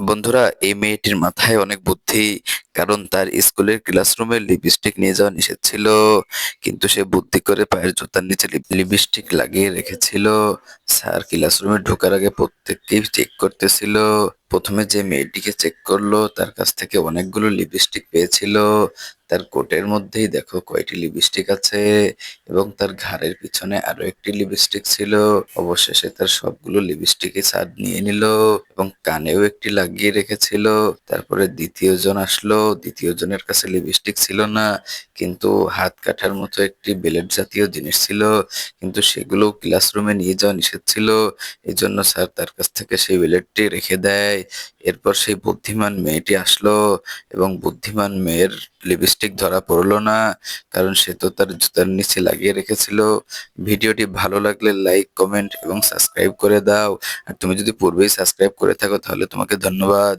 বন্ধুরা, এই মেয়েটির মাথায় অনেক বুদ্ধি। কারণ তার স্কুলের ক্লাসরুমে লিপস্টিক নিয়ে যাওয়া নিষেধ ছিল, কিন্তু সে বুদ্ধি করে পায়ের জুতার নিচে লিপস্টিক লাগিয়ে রেখেছিল। স্যার ক্লাসরুমে ঢোকার আগে প্রত্যেককেই চেক করতেছিল। প্রথমে যে মেয়েটিকে চেক করলো তার কাছ থেকে অনেকগুলো লিপস্টিক পেয়েছিল। তার কোটের মধ্যেই দেখো কয়টি লিপস্টিক আছে, এবং তার ঘাড়ের পিছনে আরো একটি লিপস্টিক ছিল। অবশেষে তার সবগুলো লিপস্টিকই স্যার নিয়ে নিল, এবং কানেও একটি লাগিয়ে রেখেছিল। তারপরে দ্বিতীয় জন আসলো। দ্বিতীয় জনের কাছে লিপস্টিক ছিল না, কিন্তু হাত কাটার মতো একটি বেলেট জাতীয় জিনিস ছিল, কিন্তু সেগুলো ক্লাসরুমে নিয়ে যাওয়া নিষেধ ছিল। এই জন্য স্যার তার কাছ থেকে সেই বেলেটটি রেখে দেয়। এরপর সেই বুদ্ধিমান মেয়েটি আসলো, এবং বুদ্ধিমান মেয়ের লিপস্টিক ধরা পড়লো না, কারণ সে তো তার জুতার নিচে লাগিয়ে রেখেছিল। ভিডিওটি ভালো লাগলে লাইক, কমেন্ট এবং সাবস্ক্রাইব করে দাও। আর তুমি যদি পূর্বেই সাবস্ক্রাইব করে থাকো তাহলে তোমাকে ধন্যবাদ।